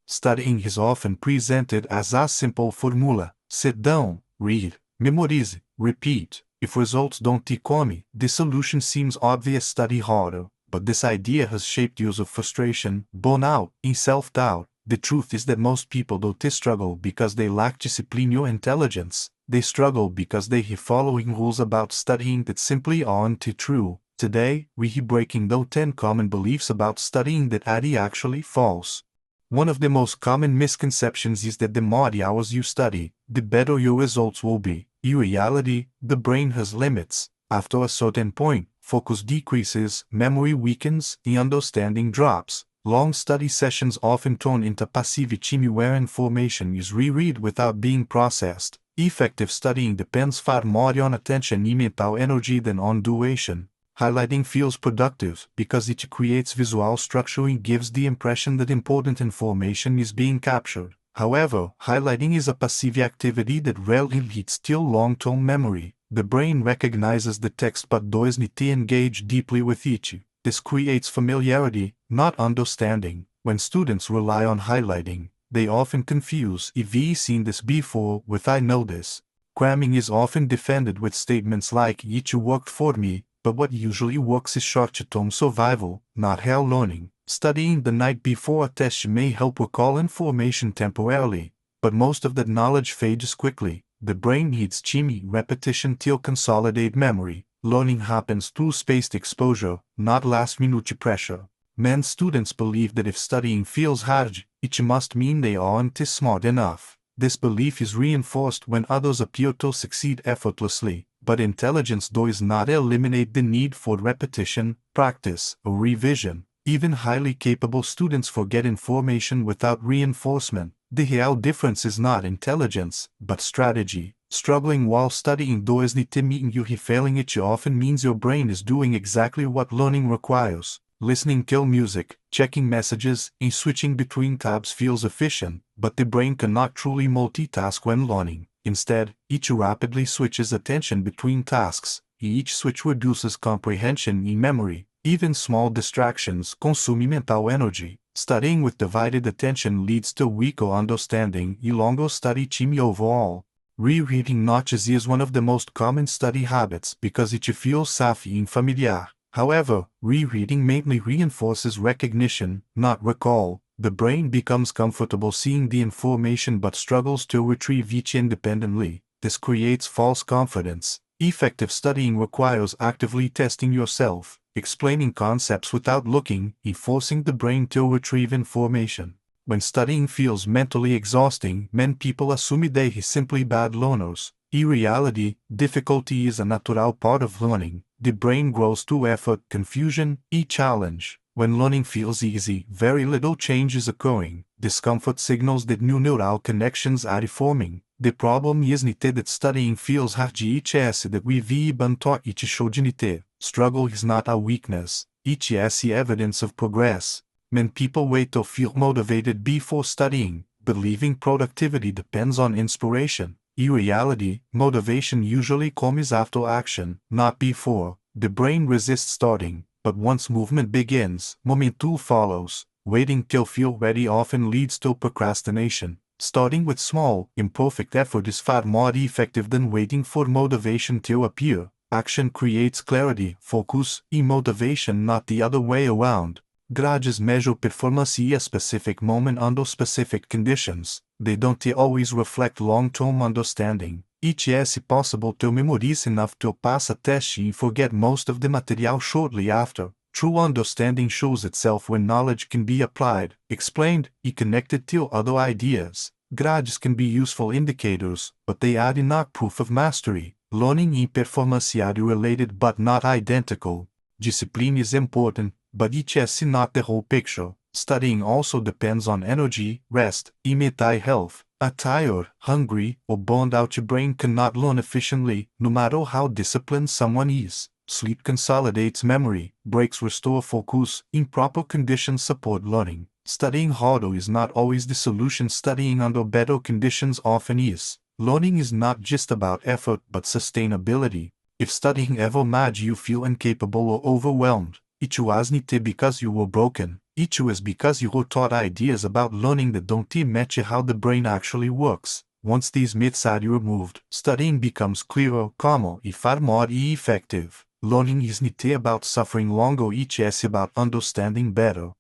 Studying is often presented as a simple formula: sit down, read, memorize, repeat. If results don't come, the solution seems obvious: study harder. But this idea has shaped years of frustration, burnout, and self-doubt. The truth is that most people don't struggle because they lack discipline or intelligence. They struggle because they are following rules about studying that simply aren't true. Today, we are breaking down 10 common beliefs about studying that are actually false. One of the most common misconceptions is that the more hours you study, the better your results will be. In reality, the brain has limits. After a certain point, focus decreases, memory weakens, and understanding drops. Long study sessions often turn into passivity where information is reread without being processed. Effective studying depends far more on attention and mental energy than on duration. Highlighting feels productive because it creates visual structure and gives the impression that important information is being captured. However, highlighting is a passive activity that rarely leads to long-term memory. The brain recognizes the text but doesn't engage deeply with it. This creates familiarity, not understanding. When students rely on highlighting, they often confuse "I've seen this before" with "I know this." Cramming is often defended with statements like "it worked for me," but what usually works is short-term survival, not real learning. Studying the night before a test may help recall information temporarily, but most of that knowledge fades quickly. The brain needs repetition to consolidate memory. Learning happens through spaced exposure, not last-minute pressure. Many students believe that if studying feels hard, it must mean they aren't smart enough. This belief is reinforced when others appear to succeed effortlessly, but intelligence does not eliminate the need for repetition, practice, or revision. Even highly capable students forget information without reinforcement. The real difference is not intelligence, but strategy. Struggling while studying doesn't mean you're failing. It often means your brain is doing exactly what learning requires. Listening to music, checking messages, and switching between tabs feels efficient, but the brain cannot truly multitask when learning. Instead, each rapidly switches attention between tasks. Each switch reduces comprehension and memory. Even small distractions consume mental energy. Studying with divided attention leads to weaker understanding and longer study time overall. Rereading notches is one of the most common study habits because it feels safe and familiar. However, rereading mainly reinforces recognition, not recall. The brain becomes comfortable seeing the information but struggles to retrieve it independently. This creates false confidence. Effective studying requires actively testing yourself, explaining concepts without looking, and forcing the brain to retrieve information. When studying feels mentally exhausting, many people assume they are simply bad learners. In reality, difficulty is a natural part of learning. The brain grows through effort, confusion, and challenge. When learning feels easy, very little change is occurring. Discomfort signals that new neural connections are forming. The problem isn't that studying feels hard, it's that we've been taught it shouldn't. Struggle is not a weakness, it is evidence of progress. Many people wait to feel motivated before studying, believing productivity depends on inspiration. In reality, motivation usually comes after action, not before. The brain resists starting, but once movement begins, momentum follows. Waiting till feel ready often leads to procrastination. Starting with small, imperfect effort is far more effective than waiting for motivation to appear. Action creates clarity, focus, and motivation, not the other way around. Grades measure performance at a specific moment under specific conditions. They don't always reflect long-term understanding. It is possible to memorize enough to pass a test and forget most of the material shortly after. True understanding shows itself when knowledge can be applied, explained, and connected to other ideas. Grades can be useful indicators, but they are not proof of mastery. Learning and performance are related but not identical. Discipline is important, but it is not the whole picture. Studying also depends on energy, rest, and mental health. A tired, hungry, or burned out brain cannot learn efficiently, no matter how disciplined someone is. Sleep consolidates memory, breaks restore focus, improper conditions support learning. Studying harder is not always the solution. Studying under better conditions often is. Learning is not just about effort but sustainability. If studying ever made you feel incapable or overwhelmed, it wasn't because you were broken, Isso is because you were taught ideas about learning that don't match how the brain actually works. Once these myths are removed, studying becomes clearer, calmer, e far more effective. Learning isn't about suffering longer, it's about understanding better.